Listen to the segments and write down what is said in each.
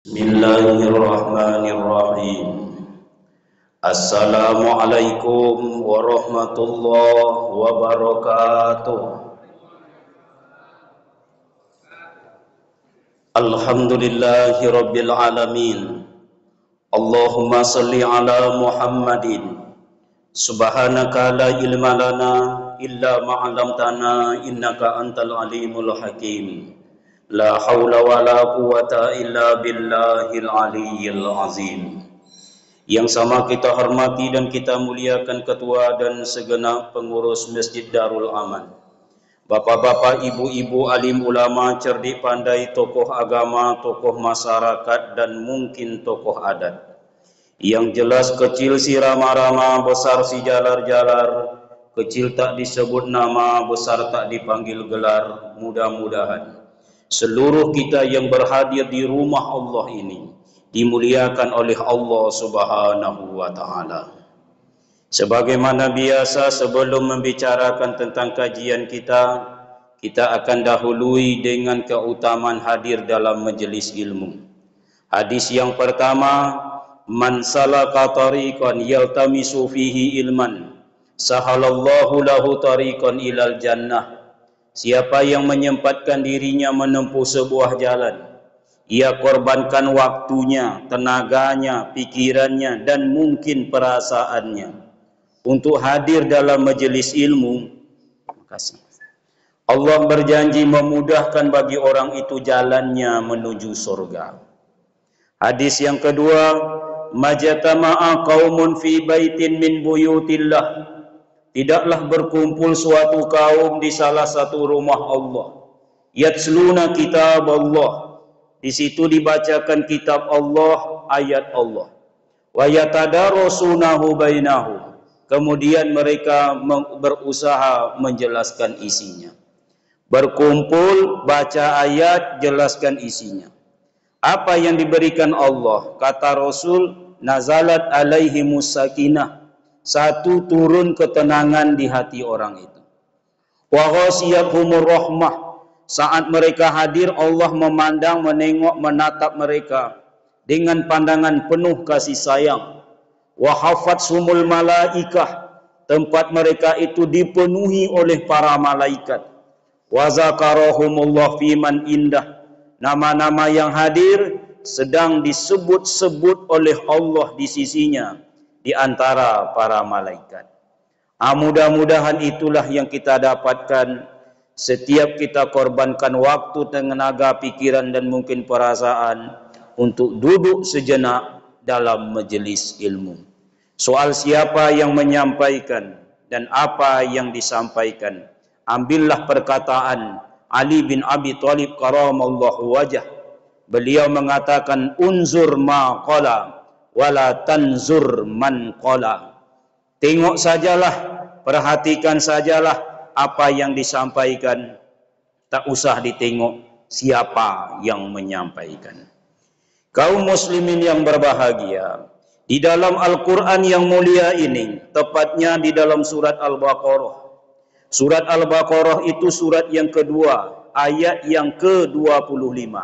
Bismillahirrahmanirrahim. Assalamualaikum warahmatullahi wabarakatuh. Alhamdulillahi rabbil alamin. Allahumma salli ala Muhammadin. Subhanaka la ilma lana illa ma 'allamtana innaka antal alimul hakim. La haula wa la quwata illa billahil aliyyil azim. Yang sama kita hormati dan kita muliakan ketua dan segenap pengurus Masjid Darul Aman, bapak-bapak, ibu-ibu, alim ulama, cerdik pandai, tokoh agama, tokoh masyarakat dan mungkin tokoh adat. Yang jelas kecil si rama-rama, besar si jalar-jalar, kecil tak disebut nama, besar tak dipanggil gelar. Mudah-mudahan seluruh kita yang berhadir di rumah Allah ini dimuliakan oleh Allah Subhanahu wa taala. Sebagaimana biasa, sebelum membicarakan tentang kajian kita akan dahului dengan keutamaan hadir dalam majelis ilmu. Hadis yang pertama, man salaka tariqan yaltamisu fihi ilman sahalallahu lahu tariqan ilal jannah. Siapa yang menyempatkan dirinya menempuh sebuah jalan, ia korbankan waktunya, tenaganya, pikirannya dan mungkin perasaannya untuk hadir dalam majelis ilmu, Allah berjanji memudahkan bagi orang itu jalannya menuju surga. Hadis yang kedua, majtama'a qaumun fi baitin min buyutillah. Tidaklah berkumpul suatu kaum di salah satu rumah Allah. Yatsluna kitab Allah. Di situ dibacakan kitab Allah, ayat Allah. Wa yatadarasunahu bainahum. Kemudian mereka berusaha menjelaskan isinya. Berkumpul, baca ayat, jelaskan isinya. Apa yang diberikan Allah? Kata Rasul, nazalat alaihimus sakinah. Satu, turun ketenangan di hati orang itu. Wa ghasiyatuhumur rahmah. Saat mereka hadir, Allah memandang, menengok, menatap mereka dengan pandangan penuh kasih sayang. Wa hafatsumul malaikah. Tempat mereka itu dipenuhi oleh para malaikat. Wa zakarahumullah fiman indah. Nama-nama yang hadir sedang disebut-sebut oleh Allah di sisinya di antara para malaikat. Mudah-mudahan itulah yang kita dapatkan setiap kita korbankan waktu, tenaga, pikiran dan mungkin perasaan untuk duduk sejenak dalam majelis ilmu. Soal siapa yang menyampaikan dan apa yang disampaikan, ambillah perkataan Ali bin Abi Thalib karamallahu wajah. Beliau mengatakan, unzur ma qala wala tanzur man qala. Tengok sajalah, perhatikan sajalah apa yang disampaikan, tak usah ditengok siapa yang menyampaikan. Kaum muslimin yang berbahagia, di dalam Al-Quran yang mulia ini, tepatnya di dalam surat Al-Baqarah. Surat Al-Baqarah itu surat yang kedua, ayat yang ke-25.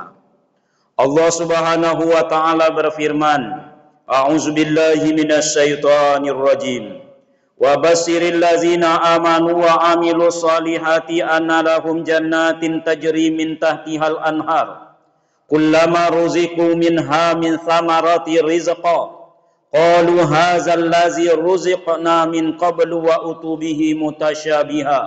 Allah Subhanahu wa taala berfirman, a'udzu billahi minasyaitonir rajim. Wa basyiril ladzina amanu wa amilus solihati anna lahum jannatin tajri min tahtihal anhar. Kullama ruziqu minha min thamarati rizqa. Qalu hadzal ladzi ruziqna min qablu wa utubihi mutasyabiha.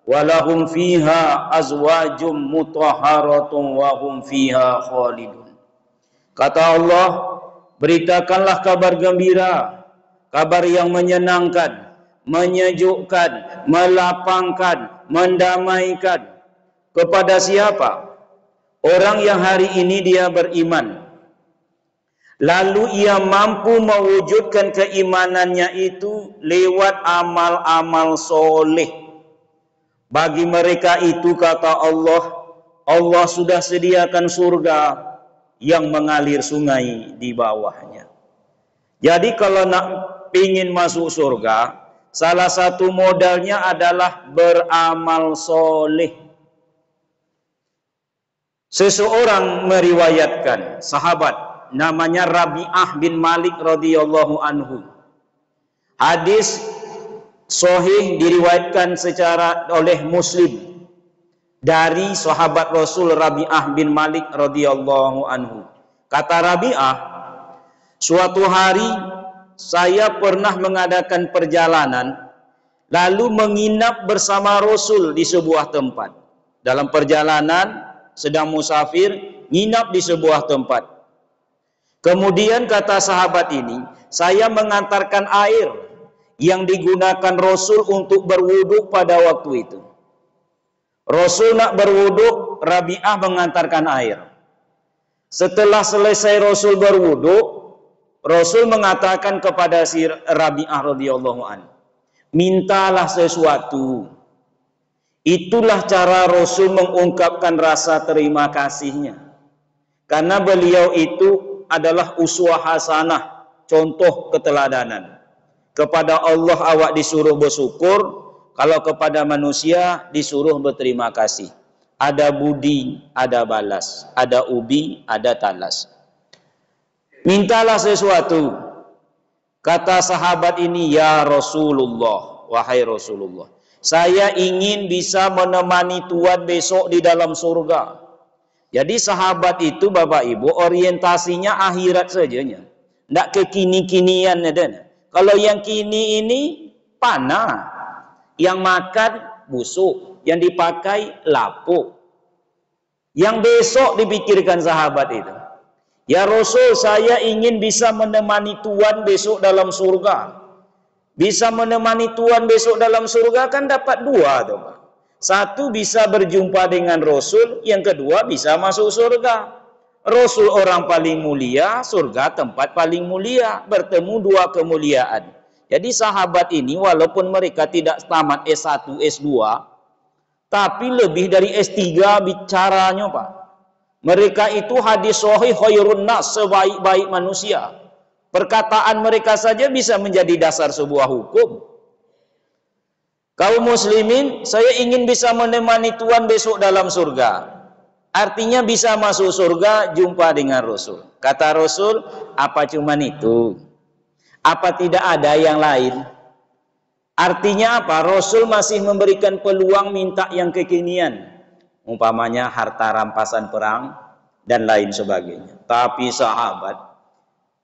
Wa lahum fiha azwajum mutahharatun wa hum fiha khalidun. Kata Allah, beritakanlah kabar gembira, kabar yang menyenangkan, menyejukkan, melapangkan, mendamaikan. Kepada siapa? Orang yang hari ini dia beriman, lalu ia mampu mewujudkan keimanannya itu lewat amal-amal soleh. Bagi mereka itu, kata Allah, Allah sudah sediakan surga yang mengalir sungai di bawahnya. Jadi kalau nak ingin masuk surga, salah satu modalnya adalah beramal soleh. Seseorang meriwayatkan, sahabat namanya Rabi'ah bin Malik radhiyallahu anhu. Hadis sahih diriwayatkan secara oleh Muslim dari sahabat Rasul Rabi'ah bin Malik radhiyallahu anhu. Kata Rabi'ah, suatu hari saya pernah mengadakan perjalanan lalu menginap bersama Rasul di sebuah tempat. Dalam perjalanan sedang musafir, nginap di sebuah tempat. Kemudian kata sahabat ini, saya mengantarkan air yang digunakan Rasul untuk berwuduk pada waktu itu. Rasul nak berwuduk, Rabi'ah mengantarkan air. Setelah selesai Rasul berwuduk, Rasul mengatakan kepada si Rabi'ah radhiyallahu anhu, mintalah sesuatu. Itulah cara Rasul mengungkapkan rasa terima kasihnya. Karena beliau itu adalah uswah hasanah, contoh keteladanan. Kepada Allah awak disuruh bersyukur, kalau kepada manusia disuruh berterima kasih. Ada budi, ada balas. Ada ubi, ada talas. Mintalah sesuatu. Kata sahabat ini, ya Rasulullah, wahai Rasulullah, saya ingin bisa menemani Tuhan besok di dalam surga. Jadi sahabat itu Bapak Ibu orientasinya akhirat sajanya. Tidak kekini-kinian. Kalau yang kini ini panah, yang makan busuk, yang dipakai lapuk. Yang besok dipikirkan sahabat itu. Ya Rasul, saya ingin bisa menemani Tuhan besok dalam surga. Bisa menemani Tuhan besok dalam surga kan dapat dua tuh, Pak. Satu bisa berjumpa dengan Rasul, yang kedua bisa masuk surga. Rasul orang paling mulia, surga tempat paling mulia, bertemu dua kemuliaan. Jadi sahabat ini walaupun mereka tidak tamat S1, S2, tapi lebih dari S3 bicaranya, Pak. Mereka itu hadis sahih khairun nas, sebaik-baik manusia. Perkataan mereka saja bisa menjadi dasar sebuah hukum. Kaum muslimin, saya ingin bisa menemani Tuhan besok dalam surga. Artinya bisa masuk surga, jumpa dengan Rasul. Kata Rasul, apa cuman itu? Apa tidak ada yang lain? Artinya apa? Rasul masih memberikan peluang minta yang kekinian. Umpamanya harta rampasan perang dan lain sebagainya. Tapi sahabat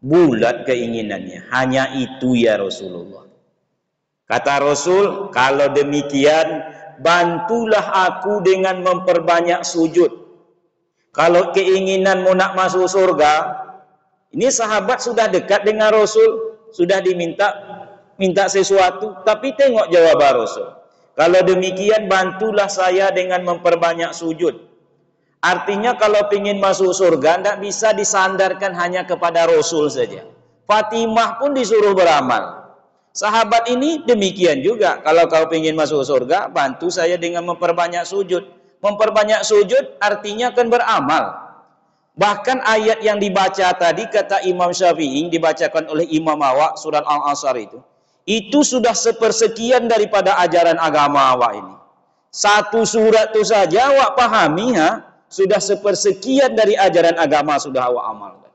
bulat keinginannya, hanya itu ya Rasulullah. Kata Rasul, kalau demikian bantulah aku dengan memperbanyak sujud. Kalau keinginanmu nak masuk surga, ini sahabat sudah dekat dengan Rasul, sudah minta sesuatu, tapi tengok jawaban Rasul. Kalau demikian bantulah saya dengan memperbanyak sujud. Artinya kalau ingin masuk surga, tidak bisa disandarkan hanya kepada Rasul saja. Fatimah pun disuruh beramal. Sahabat ini demikian juga. Kalau kau ingin masuk surga, bantu saya dengan memperbanyak sujud. Memperbanyak sujud artinya kan beramal. Bahkan ayat yang dibaca tadi kata Imam Syafi'i, dibacakan oleh Imam awak surat Al-Asr itu sudah sepersekian daripada ajaran agama awak ini. Satu surat itu saja awak pahami, sudah sepersekian dari ajaran agama sudah awak amalkan.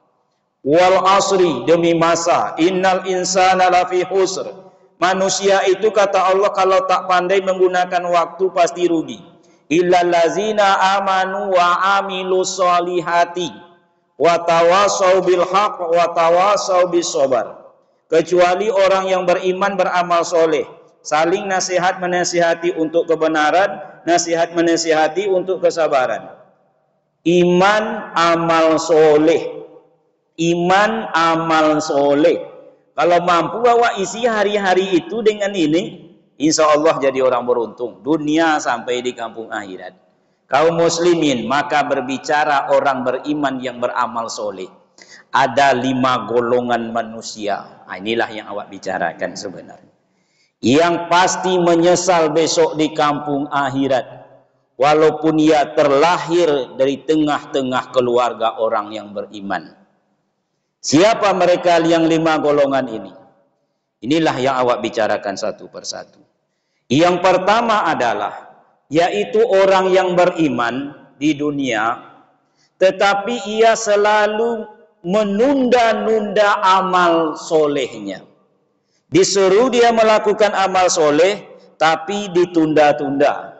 Wal asri, demi masa, innal insana lafi khusr. Manusia itu kata Allah kalau tak pandai menggunakan waktu pasti rugi. Illal ladzina amanu wa amilus solihati wa tawasau bil haq wa tawasau bis sabar. Kecuali orang yang beriman beramal soleh, saling nasihat menasihati untuk kebenaran, nasihat menasihati untuk kesabaran. Iman amal soleh. Iman amal soleh. Kalau mampu bawa isi hari-hari itu dengan ini, insya Allah jadi orang beruntung dunia sampai di kampung akhirat. Kaum muslimin, maka berbicara orang beriman yang beramal soleh, ada 5 golongan manusia. Inilah yang awak bicarakan sebenarnya, yang pasti menyesal besok di kampung akhirat, walaupun ia terlahir dari tengah-tengah keluarga orang yang beriman. Siapa mereka yang 5 golongan ini? Inilah yang awak bicarakan satu persatu. Yang pertama adalah, yaitu orang yang beriman di dunia, tetapi ia selalu menunda-nunda amal solehnya. Disuruh dia melakukan amal soleh, tapi ditunda-tunda.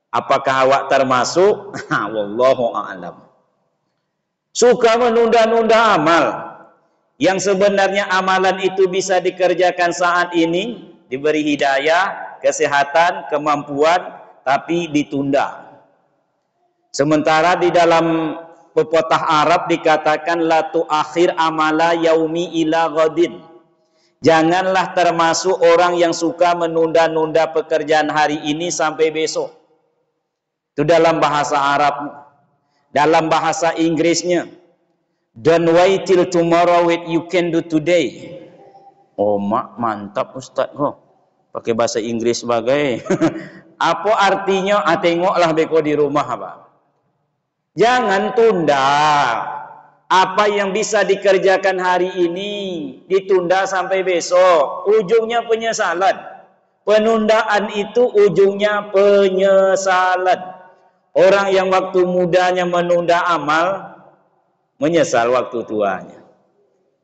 Apakah awak termasuk? Wallahu a'lam. Suka menunda-nunda amal, yang sebenarnya amalan itu bisa dikerjakan saat ini, diberi hidayah, kesehatan, kemampuan, tapi ditunda. Sementara di dalam pepatah Arab dikatakan la tu'akhir amala yaumi ila ghadin. Janganlah termasuk orang yang suka menunda-nunda pekerjaan hari ini sampai besok. Itu dalam bahasa Arab. Dalam bahasa Inggrisnya, don't wait till tomorrow what you can do today. Oh, mantap Ustaz. Oh, pakai bahasa Inggris sebagai. Apa artinya? Tengoklah beko di rumah apa. Jangan tunda. Apa yang bisa dikerjakan hari ini ditunda sampai besok. Ujungnya penyesalan. Penundaan itu ujungnya penyesalan. Orang yang waktu mudanya menunda amal, menyesal waktu tuanya.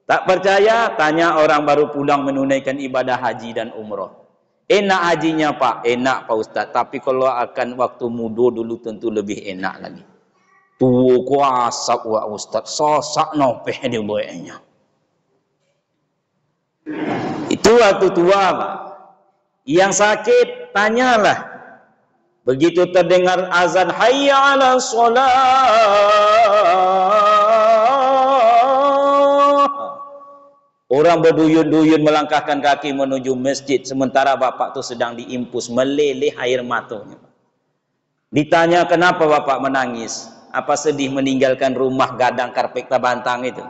Tak percaya? Tanya orang baru pulang menunaikan ibadah haji dan umroh. Enak hajinya Pak? Enak Pak Ustaz. Tapi kalau akan waktu muda dulu tentu lebih enak lagi. Tuh kuasa Pak Ustaz. Sosak nopeh dia buatnya. Itu waktu tua Pak. Yang sakit, tanyalah. Begitu terdengar azan hayya 'alas shalah, orang berduyun-duyun melangkahkan kaki menuju masjid, sementara bapak itu sedang diimpus, meleleh air matanya. Ditanya kenapa bapak menangis? Apa sedih meninggalkan rumah gadang karpet tabantang itu?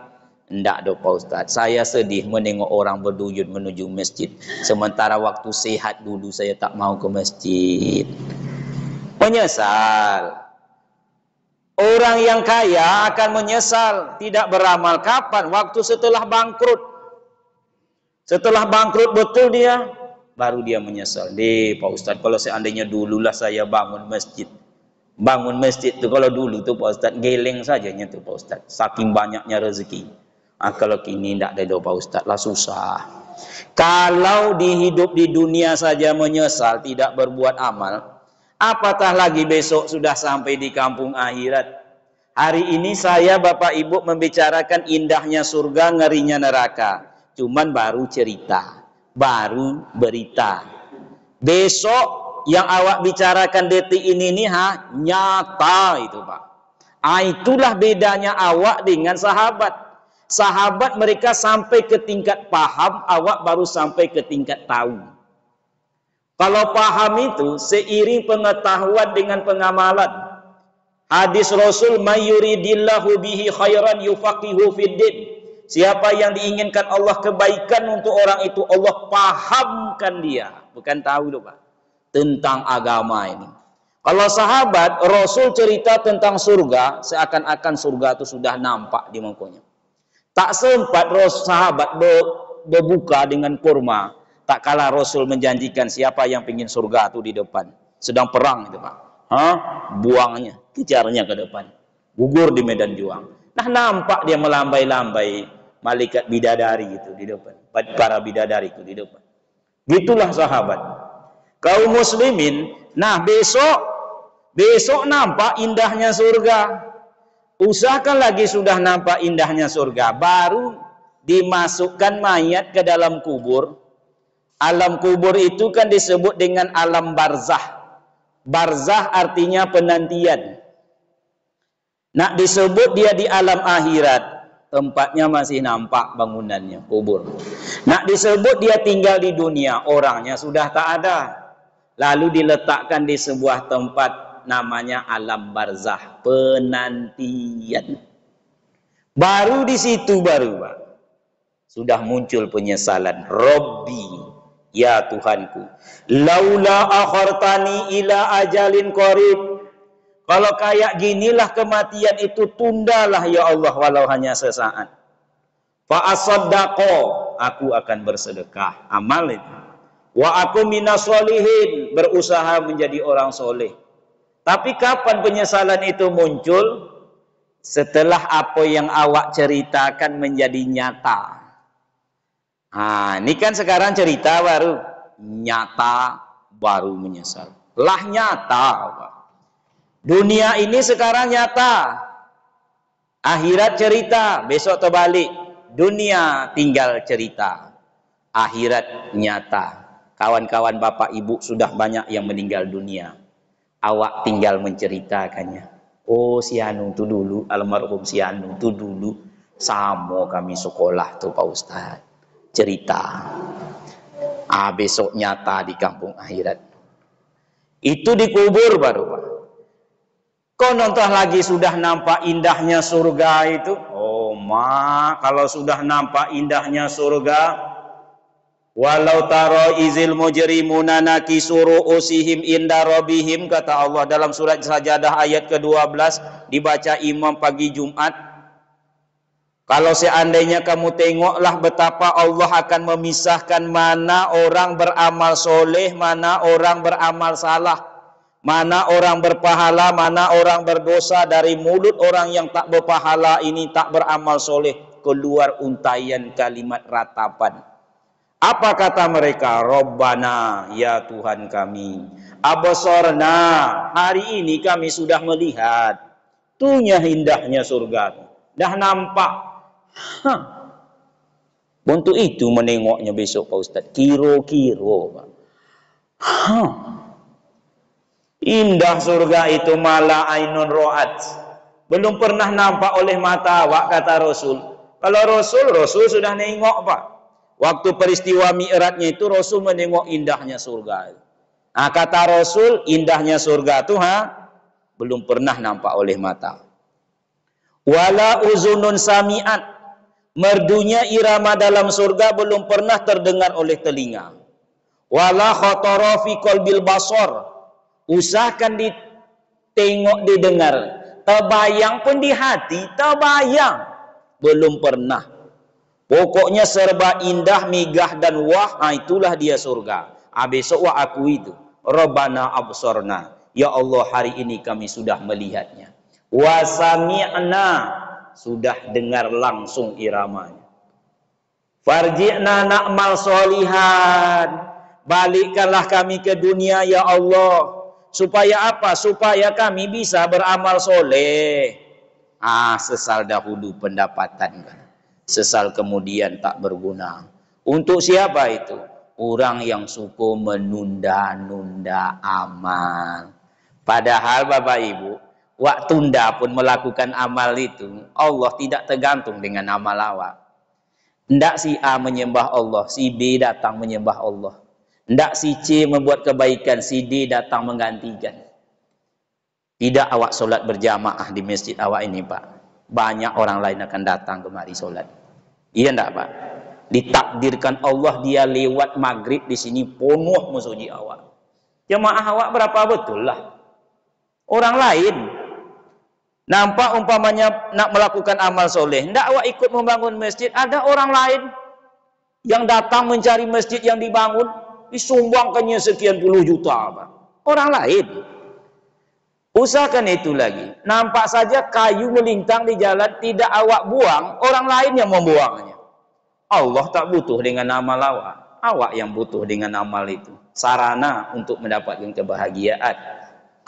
Enggak do Pak Ustaz, saya sedih menengok orang berduyun menuju masjid, sementara waktu sehat dulu saya tak mau ke masjid. Menyesal. Orang yang kaya akan menyesal tidak beramal kapan? Waktu setelah bangkrut. Setelah bangkrut betul dia, baru dia menyesal. Pak Ustadz, kalau seandainya dululah saya bangun masjid. Bangun masjid itu kalau dulu tuh Pak Ustadz, geleng sajanya tuh Pak Ustadz. Saking banyaknya rezeki. Kalau kini tidak ada Pak Ustadz lah susah. Kalau hidup di dunia saja menyesal, tidak berbuat amal, apatah lagi besok sudah sampai di kampung akhirat. Hari ini saya Bapak Ibu membicarakan indahnya surga, ngerinya neraka. Cuman baru cerita, baru berita. Besok yang awak bicarakan detik ini nih nyata itu Pak. Itulah bedanya awak dengan sahabat. Sahabat mereka sampai ke tingkat paham, awak baru sampai ke tingkat tahu. Kalau paham itu seiring pengetahuan dengan pengamalan. Hadis Rasul, "Mayyuridillahu bihi khairan yufaqihu fiddin." Siapa yang diinginkan Allah kebaikan untuk orang itu, Allah pahamkan dia. Bukan tahu loh Pak. Tentang agama ini. Kalau sahabat, Rasul cerita tentang surga, seakan-akan surga itu sudah nampak di mukanya. Tak sempat sahabat berbuka dengan kurma. Tak kala Rasul menjanjikan siapa yang ingin surga itu di depan. Sedang perang itu Pak. Buangnya, kejarnya ke depan. Gugur di medan juang. Nah nampak dia melambai-lambai malaikat bidadari itu di depan. Para bidadari itu di depan. Gitulah sahabat. Kaum muslimin, nah besok nampak indahnya surga. Usahakan lagi sudah nampak indahnya surga. Baru dimasukkan mayat ke dalam kubur. Alam kubur itu kan disebut dengan alam barzah. Barzah artinya penantian. Nak disebut dia di alam akhirat. Tempatnya masih nampak bangunannya, kubur. Nak disebut dia tinggal di dunia, orangnya sudah tak ada. Lalu diletakkan di sebuah tempat namanya alam barzah, penantian. Baru di situ Pak, sudah muncul penyesalan. Robbi, ya Tuhanku, laula akhartani ila ajalin qarib. Kalau kayak ginilah kematian itu, tundalah ya Allah walau hanya sesaat. Fa asaddaqo, aku akan bersedekah, amal itu. Wa aku minas solihin, berusaha menjadi orang soleh. Tapi kapan penyesalan itu muncul? setelah apa yang awak ceritakan menjadi nyata. Ini kan sekarang cerita baru, nyata baru menyesal. Lah nyata, Pak. Dunia ini sekarang nyata. Akhirat cerita, besok terbalik. Dunia tinggal cerita. Akhirat nyata. Kawan-kawan bapak ibu sudah banyak yang meninggal dunia. Awak tinggal menceritakannya. Oh, si Anu tu dulu, almarhum si Anu tu dulu sama kami sekolah tu Pak Ustaz. Cerita. Besok nyata di kampung akhirat. Itu dikubur baru, Pak. Kau nonton lagi sudah nampak indahnya surga itu? Oh, mak, kalau sudah nampak indahnya surga, walau taro izil mujrimuna nakisu ru'usihim inda rabbihim, kata Allah dalam surat Sajadah ayat ke-12, dibaca imam pagi Jumat. Kalau seandainya kamu tengoklah betapa Allah akan memisahkan mana orang beramal soleh, mana orang beramal salah, mana orang berpahala, mana orang berdosa. Dari mulut orang yang tak berpahala ini, tak beramal soleh, keluar untaian kalimat ratapan. Apa kata mereka? Rabbana, ya Tuhan kami, absorna, hari ini kami sudah melihat, tunya indahnya surga, dah nampak. Untuk itu menengoknya besok Pak Ustaz, kiro-kiro, Pak. Indah surga itu mala ainun ro'at, belum pernah nampak oleh mata awak, kata Rasul. Kalau Rasul sudah nengok, Pak. Waktu peristiwa Mi'rajnya itu Rasul menengok indahnya surga. Kata Rasul, indahnya surga itu belum pernah nampak oleh mata. Wala uzunun sami'at, merdunya irama dalam surga belum pernah terdengar oleh telinga. Wala khatara fi qalbil basar, usahakan ditengok, didengar, terbayang pun di hati, terbayang, belum pernah. Pokoknya serba indah, megah dan wah, itulah dia surga. Besok aku itu, Rabbana absorna, ya Allah hari ini kami sudah melihatnya. Wa sami'na, sudah dengar langsung iramanya. Farji'na na'mal solihan, balikkanlah kami ke dunia ya Allah. Supaya apa? Supaya kami bisa beramal soleh. Sesal dahulu pendapatan kan, sesal kemudian tak berguna. Untuk siapa itu? Orang yang suka menunda-nunda amal. Padahal Bapak Ibu, wak tunda pun melakukan amal itu, Allah tidak tergantung dengan amal awak. Ndak si A menyembah Allah, si B datang menyembah Allah. Ndak si C membuat kebaikan, si D datang menggantikan. Tidak awak solat berjamaah di masjid awak ini, Pak, banyak orang lain akan datang kemari solat. Iya ndak, Pak? Ditakdirkan Allah dia lewat maghrib di sini penuh memuji awak. Jamaah awak berapa betul lah. Orang lain nampak umpamanya nak melakukan amal soleh, ndak awak ikut membangun masjid, ada orang lain yang datang mencari masjid yang dibangun, disumbangkannya sekian puluh juta, Pak. Orang lain. Usahakan itu lagi. Nampak saja kayu melintang di jalan, tidak awak buang, orang lain yang membuangnya. Allah tak butuh dengan amal awak, awak yang butuh dengan amal itu. Sarana untuk mendapatkan kebahagiaan,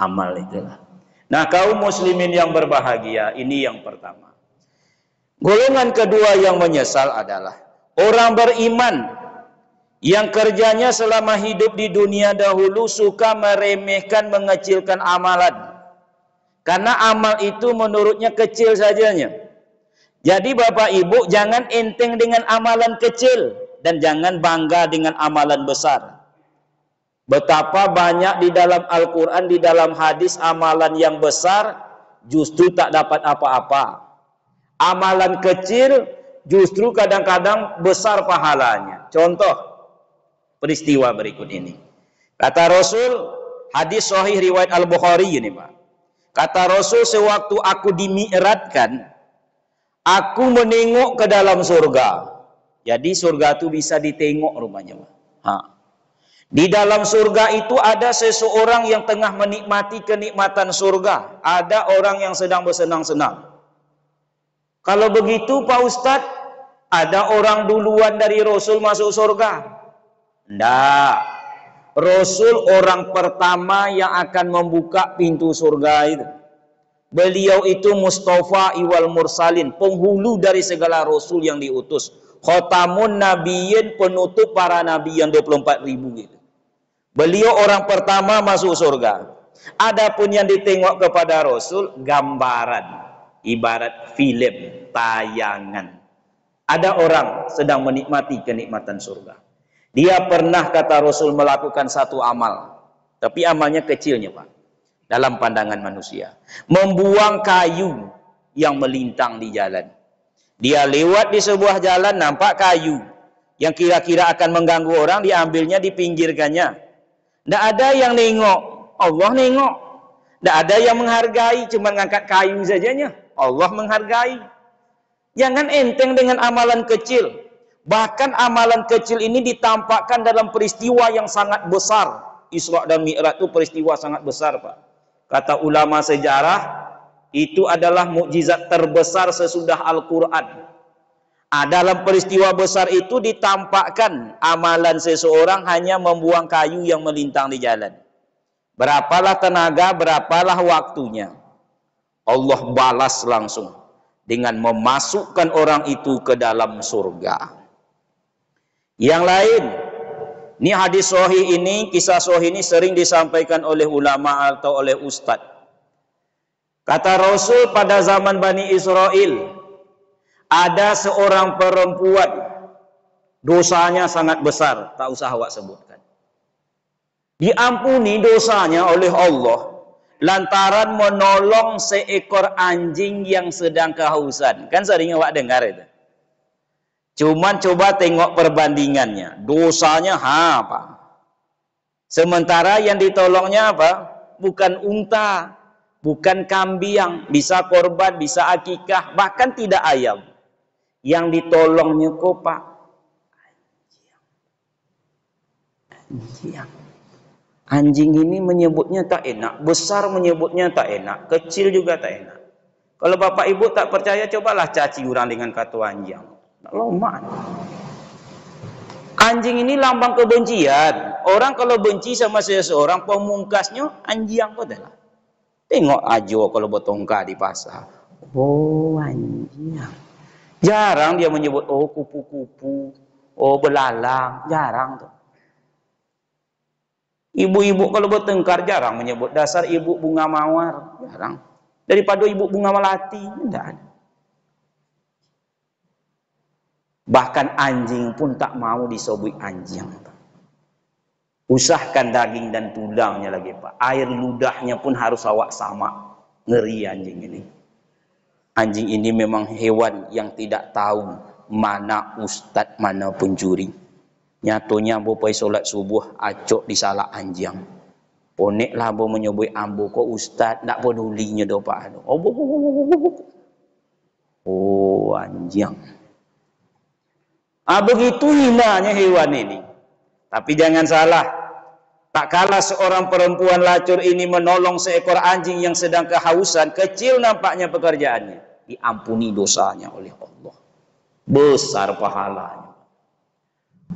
amal itulah. Nah, kaum muslimin yang berbahagia, ini yang pertama. Golongan kedua yang menyesal adalah orang beriman yang kerjanya selama hidup di dunia dahulu suka meremehkan, mengecilkan amalan. Karena amal itu menurutnya kecil sajanya. Jadi Bapak Ibu jangan enteng dengan amalan kecil dan jangan bangga dengan amalan besar. Betapa banyak di dalam Al-Quran, di dalam hadis amalan yang besar justru tak dapat apa-apa. Amalan kecil justru kadang-kadang besar pahalanya. Contoh peristiwa berikut ini. Kata Rasul, hadis sahih riwayat Al-Bukhari ini, Pak. Kata Rasul, sewaktu aku dimi'ratkan, aku menengok ke dalam surga. Jadi surga itu bisa ditengok rupanya, Pak. Di dalam surga itu ada seseorang yang tengah menikmati kenikmatan surga. Ada orang yang sedang bersenang-senang. Kalau begitu Pak Ustadz, ada orang duluan dari Rasul masuk surga? Enggak. Rasul orang pertama yang akan membuka pintu surga itu. Beliau itu Mustafa iwal mursalin, penghulu dari segala rasul yang diutus. Khatamun nabiyyin, penutup para nabi yang 24.000 gitu. Beliau orang pertama masuk surga. Adapun yang ditengok kepada Rasul, gambaran, ibarat film, tayangan. Ada orang sedang menikmati kenikmatan surga. Dia pernah, kata Rasul, melakukan satu amal. Tapi amalnya kecilnya, Pak, dalam pandangan manusia. Membuang kayu yang melintang di jalan. Dia lewat di sebuah jalan, nampak kayu yang kira-kira akan mengganggu orang, diambilnya, dipinggirkannya. Tidak ada yang nengok, Allah nengok. Tidak ada yang menghargai, cuma ngangkat kayu sajanya. Allah menghargai. Jangan enteng dengan amalan kecil. Bahkan amalan kecil ini ditampakkan dalam peristiwa yang sangat besar. Isra dan Mi'raj itu peristiwa sangat besar, Pak. Kata ulama sejarah, itu adalah mukjizat terbesar sesudah Al-Quran. Dalam peristiwa besar itu ditampakkan amalan seseorang hanya membuang kayu yang melintang di jalan. Berapalah tenaga, berapalah waktunya. Allah balas langsung dengan memasukkan orang itu ke dalam surga. Yang lain, ini hadis sahih ini, kisah sahih ini sering disampaikan oleh ulama atau oleh ustadz. Kata Rasul, pada zaman Bani Israel, ada seorang perempuan, dosanya sangat besar, tak usah awak sebutkan. Diampuni dosanya oleh Allah lantaran menolong seekor anjing yang sedang kehausan. Kan sering awak dengar itu. Cuman coba tengok perbandingannya. Dosanya apa? Sementara yang ditolongnya apa? Bukan unta, bukan kambing, bisa korban, bisa akikah, bahkan tidak ayam. Yang ditolongnya kok, Pak? Anjing. Anjing ini menyebutnya tak enak, besar menyebutnya tak enak, kecil juga tak enak. Kalau Bapak Ibu tak percaya, cobalah caci orang dengan kata anjing. Lomak. Anjing ini lambang kebencian. Orang kalau benci sama seseorang, pemungkasnya anjing kok dah. Tengok ajo kalau bertongkar di pasar. Oh, anjing. Jarang dia menyebut oh kupu-kupu, oh belalang, jarang tuh. Ibu-ibu kalau bertengkar jarang menyebut dasar ibu bunga mawar, jarang. Daripada ibu bunga melati, tidak ada. Bahkan anjing pun tak mau disobui anjing. Usahkan daging dan tulangnya lagi, Pak. Air ludahnya pun harus awak sama. Ngeri anjing ini. Anjing ini memang hewan yang tidak tahu mana ustadz, mana pencuri. Nyatonya bopai solat subuh acok di salah anjing. Ponek lah bo menyebut ambo kok ustadz tak pedulinya do Pak. Oh anjing. Begitu hinanya hewan ini. Tapi jangan salah. Tak kalah seorang perempuan lacur ini menolong seekor anjing yang sedang kehausan. Kecil nampaknya pekerjaannya. Diampuni dosanya oleh Allah. Besar pahalanya.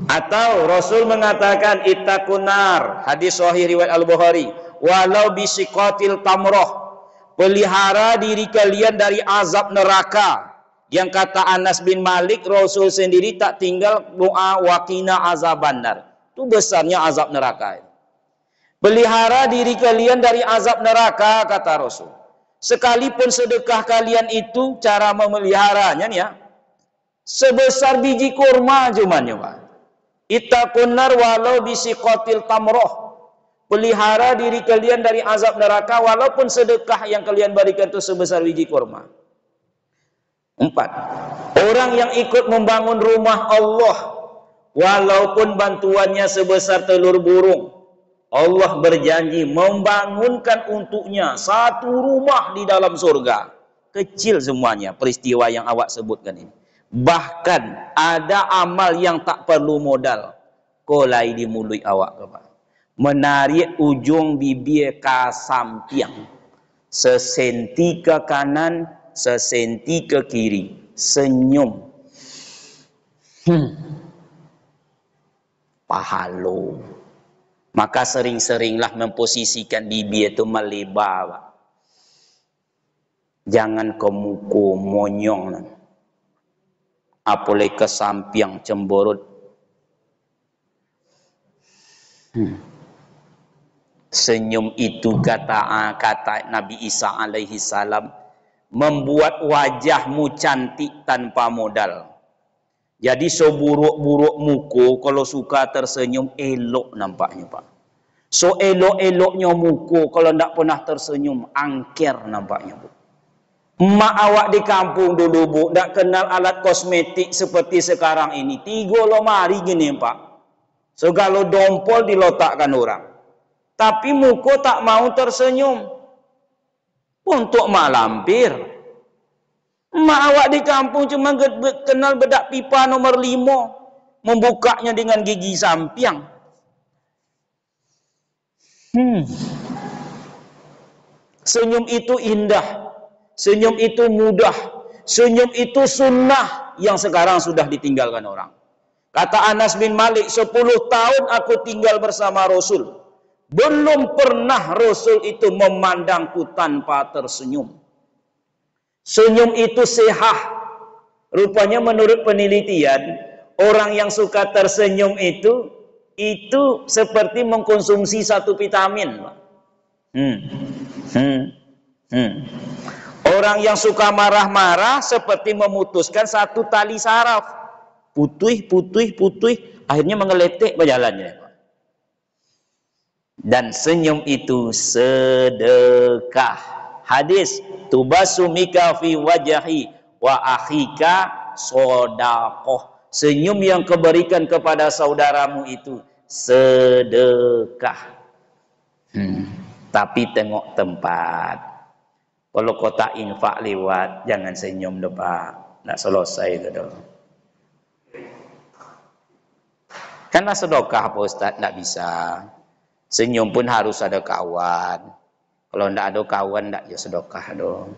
Atau Rasul mengatakan ittaqunar. Hadis sahih riwayat Al-Bukhari. Walau bisiqatil tamroh. Pelihara diri kalian dari azab neraka. Yang kata Anas bin Malik, Rasul sendiri tak tinggal doa waqina azabannar. Itu besarnya azab neraka. Pelihara diri kalian dari azab neraka, kata Rasul. Sekalipun sedekah kalian itu cara memeliharanya ya, sebesar biji kurma cuman Pak. Ittaqunnar walau bisiqatil tamroh. Pelihara diri kalian dari azab neraka walaupun sedekah yang kalian berikan itu sebesar biji kurma. 4. Orang yang ikut membangun rumah Allah walaupun bantuannya sebesar telur burung, Allah berjanji membangunkan untuknya satu rumah di dalam surga. Kecil semuanya peristiwa yang awak sebutkan ini. Bahkan ada amal yang tak perlu modal. Kolai di mulut awak, Pak. Menarik ujung bibir ke samping. Sesenti ke kanan, sesenti ke kiri, senyum. Pahalo. Maka sering-seringlah memposisikan bibir itu melebar, Pak. Jangan ke muka monyong, apalagi ke samping cemborot. Senyum itu kata Nabi Isa alaihi salam membuat wajahmu cantik tanpa modal. Jadi seburuk-buruk muka kalau suka tersenyum elok nampaknya, Pak. So elok-eloknya muka kalau tidak pernah tersenyum angker nampaknya, Bu. Emak awak di kampung dulu, Bu, tidak kenal alat kosmetik seperti sekarang ini. 3 lemari gini, Pak. Segala dompol diletakkan orang. Tapi muka tak mau tersenyum. Untuk mak lampir. Mak awak di kampung cuma kenal bedak pipa nomor 5. Membukanya dengan gigi sampiang. Senyum itu indah. Senyum itu mudah. Senyum itu sunnah yang sekarang sudah ditinggalkan orang. Kata Anas bin Malik, 10 tahun aku tinggal bersama Rasul. Belum pernah Rasul itu memandangku tanpa tersenyum. Senyum itu sehat. Rupanya menurut penelitian, orang yang suka tersenyum itu seperti mengkonsumsi satu vitamin. Orang yang suka marah-marah seperti memutuskan satu tali saraf. Putih, akhirnya mengeletek berjalannya. Dan senyum itu sedekah. Hadis, tubasumika fi wajahi wa akhika sodaqoh. Senyum yang kau berikan kepada saudaramu itu sedekah. Tapi tengok tempat. Kalau kau tak infak lewat, jangan senyum dah, Pak. Nak selesai itu dah. Karena sedekah, Pak Ustaz, tak bisa. Senyum pun harus ada kawan. Kalau tidak ada kawan, tidak ya sedekah dong.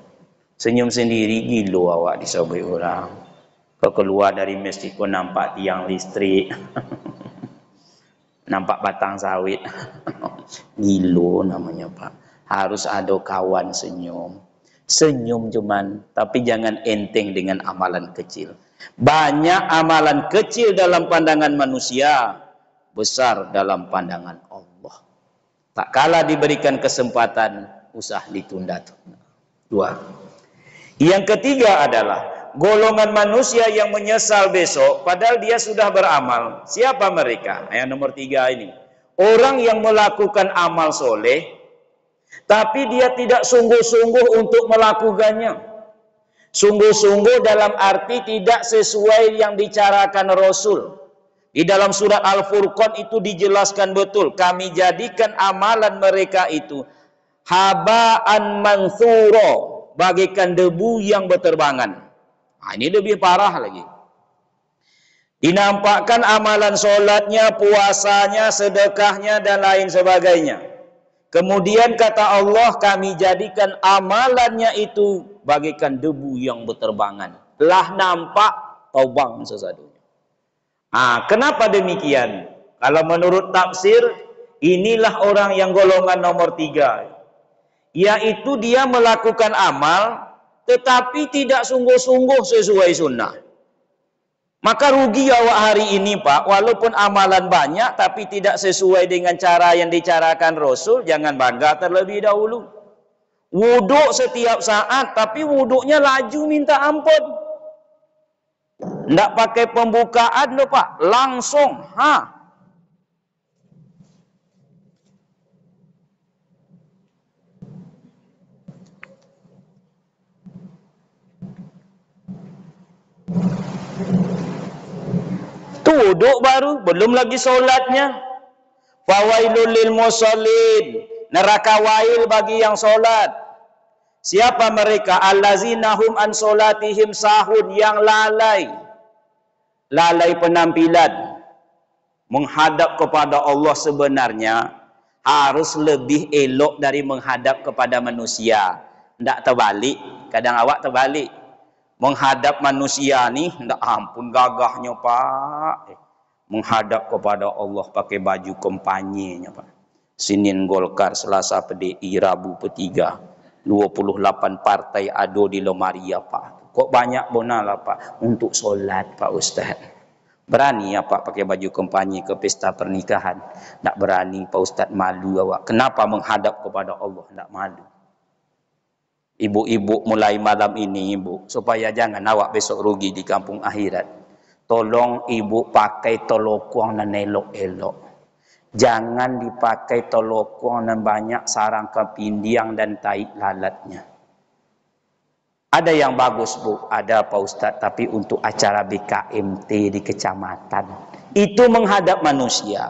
Senyum sendiri gilo awak disobai orang. Kau keluar dari masjid pun nampak tiang listrik. Nampak batang sawit. Gilo namanya, Pak. Harus ada kawan senyum. Senyum cuman, tapi jangan enteng dengan amalan kecil. Banyak amalan kecil dalam pandangan manusia, besar dalam pandangan Allah. Tak kala diberikan kesempatan, usah ditunda-tunda. 2. Yang ketiga adalah golongan manusia yang menyesal besok padahal dia sudah beramal. Siapa mereka? Yang nomor 3 ini. Orang yang melakukan amal soleh tapi dia tidak sungguh-sungguh untuk melakukannya. Sungguh-sungguh dalam arti tidak sesuai yang dicarakan Rasul. Di dalam surat Al-Furqan itu dijelaskan betul. Kami jadikan amalan mereka itu haba'an manthuro, bagaikan debu yang berterbangan. Nah, ini lebih parah lagi. Dinampakkan amalan solatnya, puasanya, sedekahnya, dan lain sebagainya. Kemudian kata Allah, kami jadikan amalannya itu bagaikan debu yang berterbangan. Lah nampak taubang sesadunya. Kenapa demikian? Kalau menurut tafsir, inilah orang yang golongan nomor 3. Yaitu dia melakukan amal, tetapi tidak sungguh-sungguh sesuai sunnah. Maka rugi awak hari ini, Pak. Walaupun amalan banyak, tapi tidak sesuai dengan cara yang dicarakan Rasul, jangan bangga terlebih dahulu. Wuduk setiap saat, tapi wuduknya laju minta ampun. Tidak pakai pembukaan loh, Pak. Langsung. Itu wuduk baru. Belum lagi solatnya. Fawailul lil musallin. Neraka wail bagi yang solat. Siapa mereka? Allazina hum an solatihim sahun, yang lalai. Lalai penampilan. Menghadap kepada Allah sebenarnya harus lebih elok dari menghadap kepada manusia. ndak terbalik. Kadang awak terbalik. Menghadap manusia ni, ndak ampun gagahnya Pak. Menghadap kepada Allah pakai baju kampanyenya Pak. Senin Golkar, Selasa PDI, Rabu P3. 28 partai ada di lemari ya Pak. Kok banyak bonala Pak untuk solat Pak Ustaz. Berani ya Pak pakai baju kampanye ke pesta pernikahan. Tak berani Pak Ustaz, malu awak. Kenapa menghadap kepada Allah tak malu? Ibu-ibu mulai malam ini ibu, supaya jangan awak besok rugi di kampung akhirat. Tolong ibu pakai tolokuang dan elok-elok. Jangan dipakai tolokuang dan banyak sarang kepindiang dan tai lalatnya. Ada yang bagus Bu, ada Pak Ustaz, tapi untuk acara BKMT di kecamatan. Itu menghadap manusia.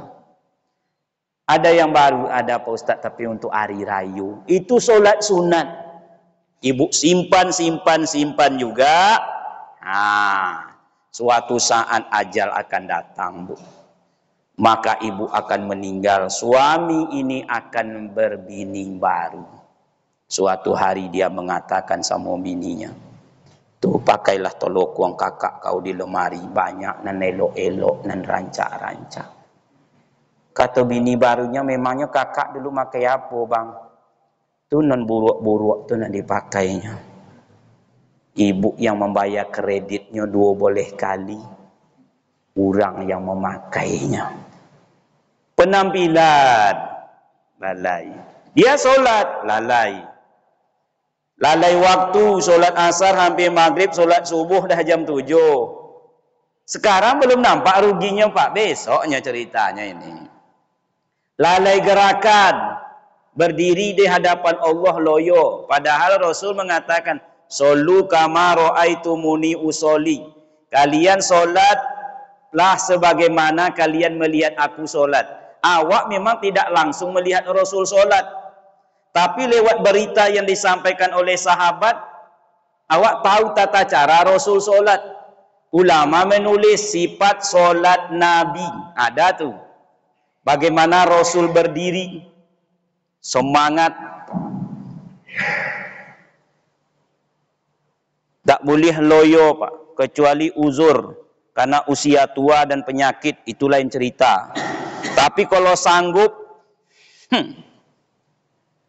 Ada yang baru, ada Pak Ustaz, tapi untuk hari raya. Itu solat sunat. Ibu simpan juga. Suatu saat ajal akan datang Bu. Maka ibu akan meninggal. Suami ini akan berbini baru. Suatu hari dia mengatakan sama bininya, tuh pakailah tolokuang kakak kau di lemari, banyak nan elok-elok nan rancak-rancak. Kata bini barunya, memangnya kakak dulu pakai apa bang? Tuh non buruk-buruk tuh nan dipakainya. Ibu yang membayar kreditnya 2 boleh kali, orang yang memakainya. Penampilan lalai. Dia solat lalai. Lalai waktu, solat asar hampir maghrib, solat subuh dah jam 7. Sekarang belum nampak ruginya Pak, besoknya ceritanya ini. Lalai gerakan, berdiri di hadapan Allah loyo. Padahal Rasul mengatakan, Solu kama ra'aitumuni usoli. Kalian solatlah sebagaimana kalian melihat aku solat. Awak memang tidak langsung melihat Rasul solat, tapi lewat berita yang disampaikan oleh sahabat, awak tahu tata cara Rasul solat. Ulama menulis sifat solat Nabi. Ada tuh. Bagaimana Rasul berdiri. Semangat. Tak boleh loyo Pak. Kecuali uzur. Karena usia tua dan penyakit. Itu lain cerita. Tapi kalau sanggup.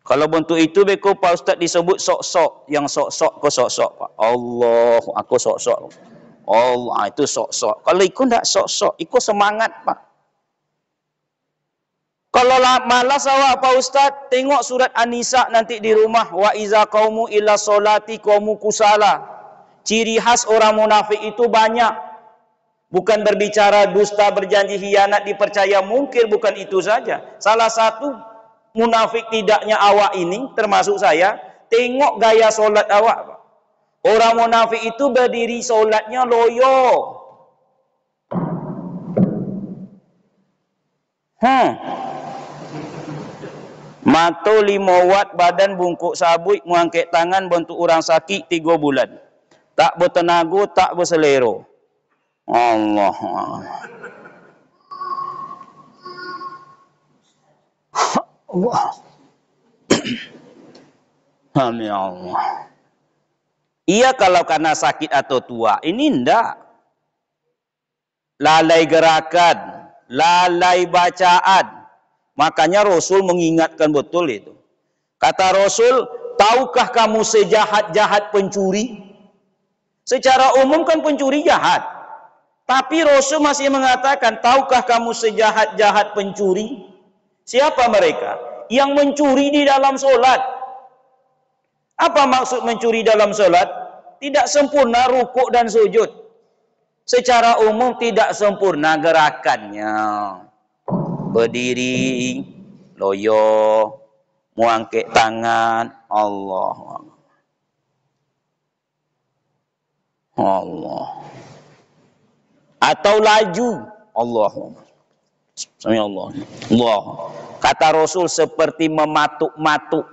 Kalau bentuk itu beko Pak Ustaz disebut sok-sok. Yang sok-sok ke sok-sok Pak. Allah, aku sok-sok. Allah, itu sok-sok. Kalau ikut tidak sok-sok, ikut semangat Pak. Kalau malas awak Pak Ustaz, tengok surat An-Nisa nanti di rumah. Wa iza qaumu illa solati qaumu kusala. Ciri khas orang munafik itu banyak. Bukan berbicara dusta, berjanji hianat, dipercaya mungkir, bukan itu saja. Salah satu munafik tidaknya awak ini, termasuk saya, tengok gaya solat awak. Orang munafik itu berdiri solatnya loyo. Mata 5 watt, badan bungkuk sabuk, mengangkat tangan bentuk orang sakit 3 bulan. Tak bertenaga, tak berselero. Allah. Allah. Amin Allah. Iya kalau karena sakit atau tua. Ini enggak. Lalai gerakan. Lalai bacaan. Makanya Rasul mengingatkan betul itu. Kata Rasul, tahukah kamu sejahat-jahat pencuri? Secara umum kan pencuri jahat. Tapi Rasul masih mengatakan, tahukah kamu sejahat-jahat pencuri? Siapa mereka? Yang mencuri di dalam solat. Apa maksud mencuri dalam solat? Tidak sempurna rukuk dan sujud. Secara umum tidak sempurna gerakannya. Berdiri, loyo, mengangkat tangan, Allah. Allah. Atau laju, Allah. Allah. Allah. Kata Rasul seperti mematuk-matuk.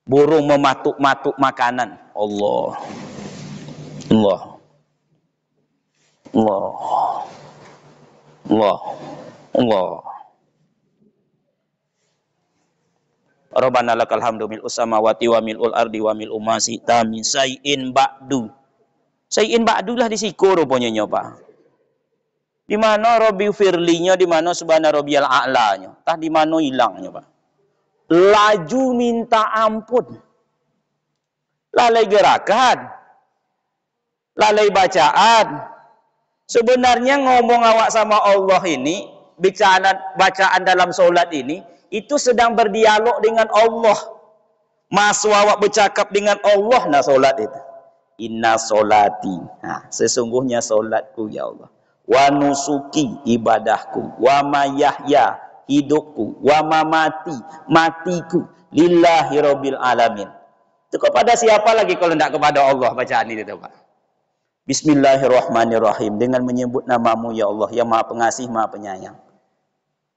Burung mematuk-matuk makanan. Allah. Allah. Allah. Allah. Allah. Rabbana lakal hamdu mil'us samawati wa mil'ul ardi wa mil'u ma syi'ta min syai'in ba'du. Syai'in ba'du lah disiko rupanya Pak. Di mana Rabbi firlinya, di mana subhana rabbiyal a'lanya. Tah di mana hilangnya Pak. Laju minta ampun. Lalai gerakan. Lalai bacaan. Sebenarnya ngomong awak sama Allah ini, bacaan dalam solat ini, itu sedang berdialog dengan Allah. Masuk awak bercakap dengan Allah nah solat itu. Inna solati. Nah, sesungguhnya solatku ya Allah. Wa nusuki ibadahku. Wa mayahya hidupku. Wa mamati matiku. Lillahi rabbil alamin. Itu kepada siapa lagi kalau tidak kepada Allah bacaan ini itu Pak. Bismillahirrahmanirrahim. Dengan menyebut namamu ya Allah yang maha pengasih maha penyayang.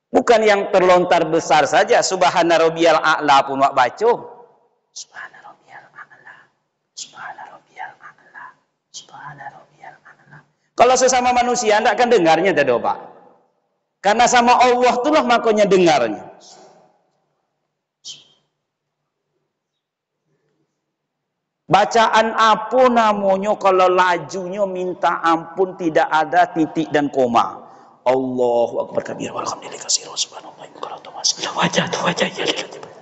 Bukan yang terlontar besar saja. Subhana rabbiyal a'la pun wak baca. Subhana rabbiyal a'la. Subhana rabbiyal a'la. Subhana rabbiyal a'la. Kalau sesama manusia tidak akan dengarnya tidak Pak. Karena sama Allah itulah makanya dengarnya. Bacaan apa namanya kalau lajunya minta ampun tidak ada titik dan koma. Allahu akbar kabir walhamdulillah katsiran subhanallahi wa bihamdihi wajah ya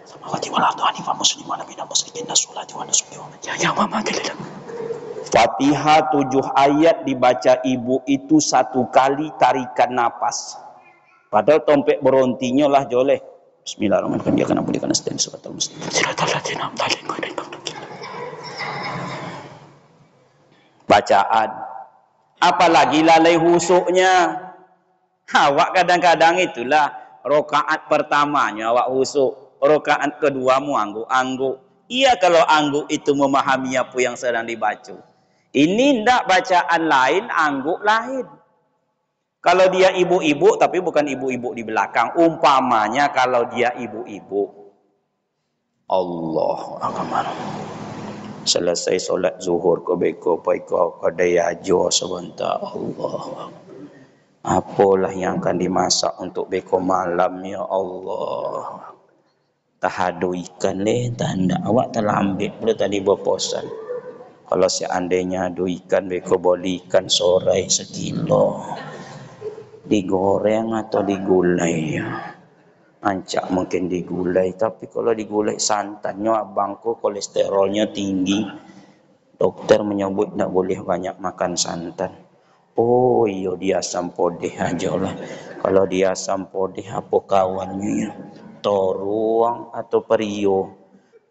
samawati wal ardi wa musliman minal musyrikin nasolati wa nusuki wa ya mama kelila. Fatihah 7 ayat dibaca ibu itu 1 kali tarikan napas. Padahal tompek berontinya lah joleh. Bismillahirrahmanirrahim. Ya kana budikan asdan suratul muslim. Siratal ladzina an'amta alaihim ghairil maghdubi bacaan. Apalagi lalai husuknya. Awak kadang-kadang itulah rakaat pertamanya awak husuk, rakaat keduamu angguk-angguk. Iya kalau angguk itu memahami apa yang sedang dibaca. Ini ndak bacaan lain, angguk lain. Kalau dia ibu-ibu tapi bukan ibu-ibu di belakang. Umpamanya kalau dia ibu-ibu. Allahu akbar. Selesai solat zuhur ko beko paiko kadaya jo sebentar Allah. Apalah yang akan dimasak untuk beko malam ya Allah. Tahadu ikan tanda awak telah ambil pula tadi berposan. Kalau seandainya adu ikan beko boleh ikan sore 1 kilo. Digoreng atau digulai ya. Ancak mungkin digulai, tapi kalau digulai santannya abangku kolesterolnya tinggi. Dokter menyebut tidak boleh banyak makan santan. Oh iya dia asam podeh aja lah. Kalau dia asam podeh apa kawannya ya? Toruang atau perio.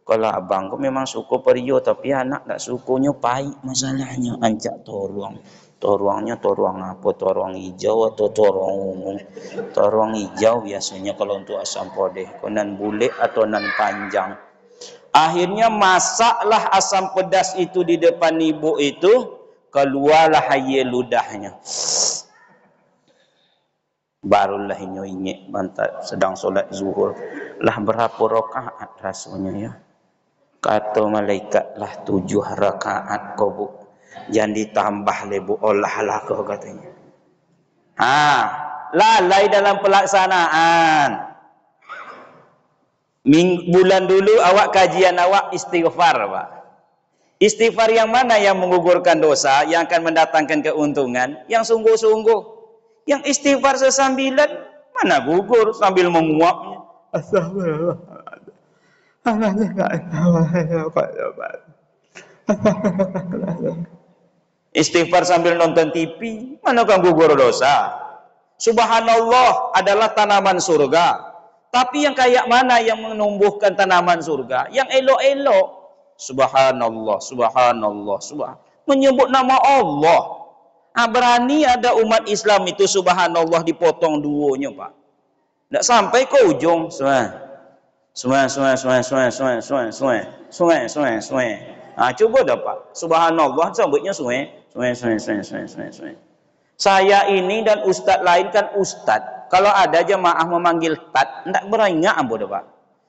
Kalau abangku memang suka perio, tapi anak tak sukanya pahit masalahnya. Ancak toruang. Toruangnya toruang apa? Toruang hijau atau toruang ungu? Toruang hijau biasanya kalau untuk asam podeh. Nan bulat atau nan panjang. Akhirnya masaklah asam pedas itu di depan ibu itu. Keluarlah haye ludahnya. Barulah ingat bantat sedang solat zuhur. Lah berapa rakaat rasanya ya? Kata malaikat lah 7 rakaat kau bu. Jangan ditambah lebu olah lah kau katanya. Lalai dalam pelaksanaan. Bulan dulu awak kajian awak istighfar Pak. Istighfar yang mana yang menggugurkan dosa, yang akan mendatangkan keuntungan, yang sungguh-sungguh. Yang istighfar sesambilan mana gugur sambil menguapnya. Astagfirullah. Istighfar sambil nonton TV, mana kan gugur dosa. Subhanallah adalah tanaman surga. Tapi yang kayak mana yang menumbuhkan tanaman surga? Yang elok-elok. Subhanallah, subhanallah, subhanallah. Menyebut nama Allah. Berani ada umat Islam itu subhanallah dipotong duonya Pak. Tidak sampai ke ujung. Coba dapat. Subhanallah sambutnya Saya ini dan ustaz lain kan ustaz. Kalau ada jemaah memanggil tat, tidak beringat ambo dah Pak.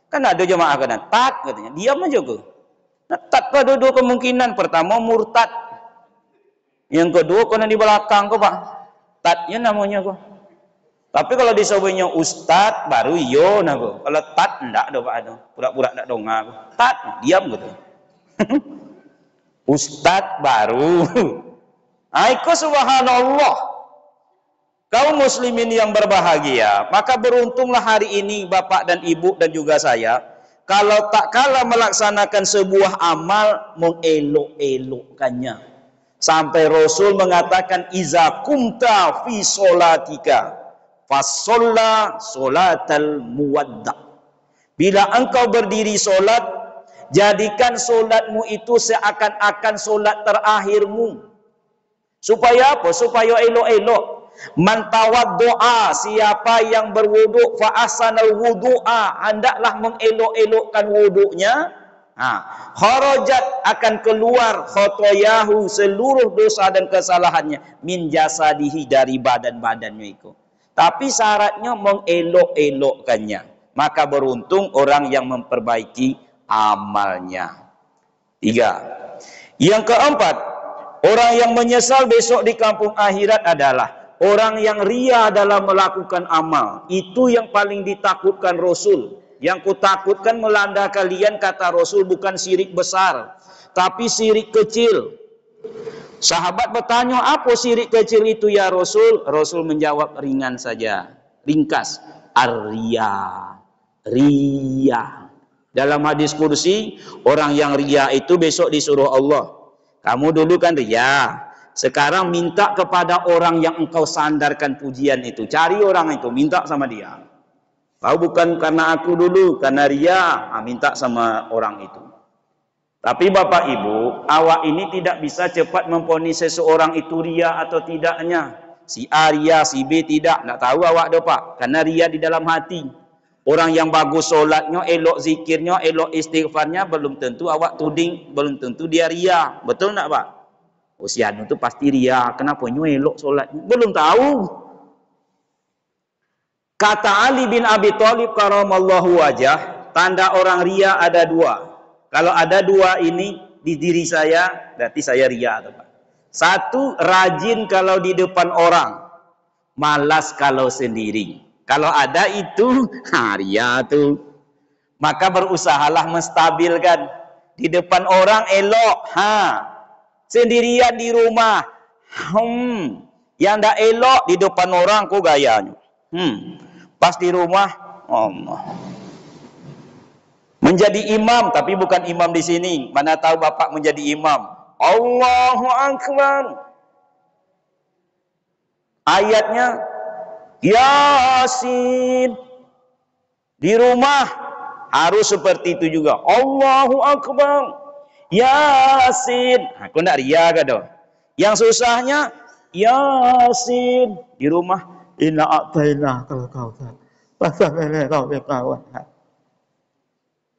Kan ada jemaah kena tat katanya. Diam aja ke. Nah, tat pada 2 kemungkinan. Pertama murtad. Yang kedua kena di belakang kok Pak. Tatnya namanya kok. Tapi kalau disebutnya ustaz baru iyo nah kok. Kalau tat Ustaz, enggak ada Pak, pura-pura enggak dengar. Tat, diam gitu. Ustaz baru. Aiko subhanallah. Kaum muslimin yang berbahagia, maka beruntunglah hari ini Bapak dan Ibu dan juga saya, kalau tak kala melaksanakan sebuah amal, mengelok-elokkannya. Sampai Rasul mengatakan, iza kumta fi solatika fasolla solatal muwadda. Bila engkau berdiri solat, jadikan solatmu itu seakan-akan solat terakhirmu. Supaya apa? Supaya elok-elok. Man tawaddu'a, siapa yang berwuduk fa ahsanal wudu'a, hendaklah mengelok-elokkan wuduknya. Kharajat, akan keluar khotoyahu, seluruh dosa dan kesalahannya, min jasadihi, dari badan-badannya itu. Tapi syaratnya mengelok-elokkannya. Maka beruntung orang yang memperbaiki amalnya. 3. Yang keempat, orang yang menyesal besok di kampung akhirat adalah orang yang ria dalam melakukan amal. Itu yang paling ditakutkan Rasul. Yang kutakutkan melanda kalian, kata Rasul, bukan syirik besar, tapi syirik kecil. Sahabat bertanya, apa syirik kecil itu ya Rasul? Rasul menjawab ringan saja, ringkas, ar-riya. Riya. Dalam hadis kursi, orang yang ria itu besok disuruh Allah, kamu dulu kan ria, sekarang minta kepada orang yang engkau sandarkan pujian itu. Cari orang itu, minta sama dia. Kau bukan karena aku dulu, karena ria, minta sama orang itu. Tapi Bapak Ibu, awak ini tidak bisa cepat memvonis seseorang itu ria atau tidaknya. Si A ria, si B tidak. Nak tahu awak dah Pak, karena ria di dalam hati. Orang yang bagus solatnya, elok zikirnya, elok istighfarnya, belum tentu awak tuding, belum tentu dia ria. Betul tak Pak? Usianu itu pasti ria. Kenapa elok solatnya? Belum tahu. Kata Ali bin Abi Thalib karamallahu wajah, tanda orang ria ada dua. Kalau ada dua ini di diri saya, berarti saya ria. Satu, rajin kalau di depan orang, malas kalau sendiri. Kalau ada itu, ria tuh. Maka berusahalah menstabilkan. Di depan orang elok, sendirian di rumah, yang tak elok di depan orang kok gayanya, pas di rumah, Allah. Menjadi imam, tapi bukan imam di sini. Mana tahu Bapak menjadi imam. Allahu Akbar. Ayatnya Yasin. Di rumah harus seperti itu juga. Allahu Akbar. Yasin. Aku nak ria ke doh. Yang susahnya Yasin. Di rumah inna a'taina kalau kau tak.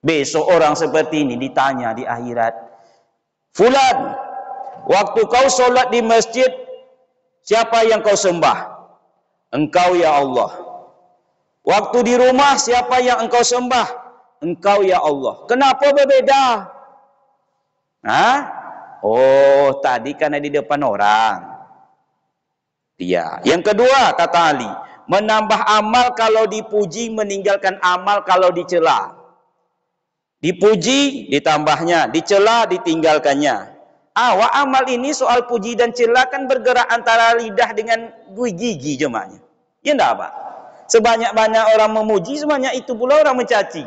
Besok orang seperti ini ditanya di akhirat, Fulan, waktu kau solat di masjid, siapa yang kau sembah? Engkau ya Allah. Waktu di rumah, siapa yang engkau sembah? Engkau ya Allah. Kenapa berbeda? Oh, tadi karena di depan orang. Iya. Yang kedua, kata Ali, menambah amal kalau dipuji, meninggalkan amal kalau dicela. Dipuji, ditambahnya, dicela, ditinggalkannya. Awak amal ini soal puji dan cela kan bergerak antara lidah dengan gigi jemaahnya. Ya enggak Pak? Sebanyak-banyak orang memuji, sebanyak itu pula orang mencaci.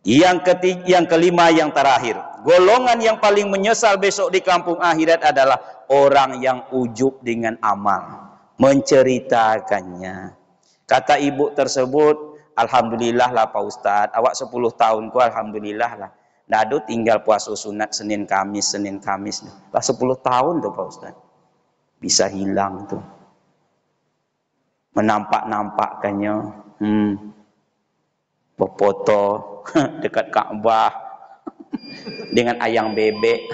Yang kelima, yang terakhir, golongan yang paling menyesal besok di kampung akhirat adalah orang yang ujub dengan amal, menceritakannya. Kata ibu tersebut, alhamdulillah lah Pak Ustadz, awak 10 tahun ku alhamdulillah lah. Nado tinggal puasa sunat Senin Kamis. Lah 10 tahun tuh Pak Ustadz. Bisa hilang tuh. Menampak-nampakkannya. Berfoto dekat Ka'bah dengan ayam bebek.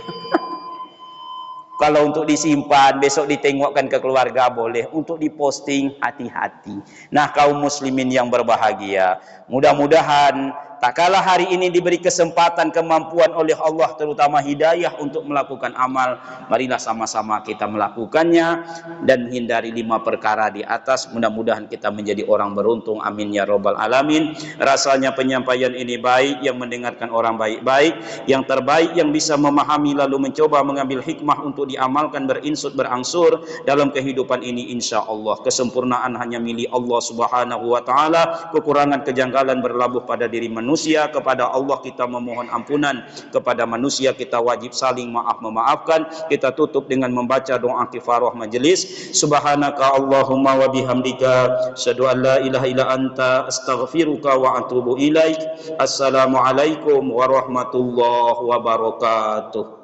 Kalau untuk disimpan, besok ditengokkan ke keluarga boleh. Untuk diposting, hati-hati. Nah, kaum muslimin yang berbahagia, mudah-mudahan tak kalah hari ini diberi kesempatan, kemampuan oleh Allah, terutama hidayah untuk melakukan amal, marilah sama-sama kita melakukannya dan hindari 5 perkara di atas. Mudah-mudahan kita menjadi orang beruntung. Amin ya robbal alamin. Rasanya penyampaian ini baik, yang mendengarkan orang baik-baik, yang terbaik yang bisa memahami lalu mencoba mengambil hikmah untuk diamalkan berangsur dalam kehidupan ini, insya Allah. Kesempurnaan hanya milik Allah Subhanahu wa taala. Kekurangan kejanggalan berlabuh pada diri manusia. Kepada Allah kita memohon ampunan, kepada manusia kita wajib saling memaafkan. Kita tutup dengan membaca doa kifarah majelis. Subhanaka Allahumma wa bihamdika asyhadu an la ilaha illa anta astaghfiruka wa atubu ilaik. Assalamualaikum warahmatullahi wabarakatuh.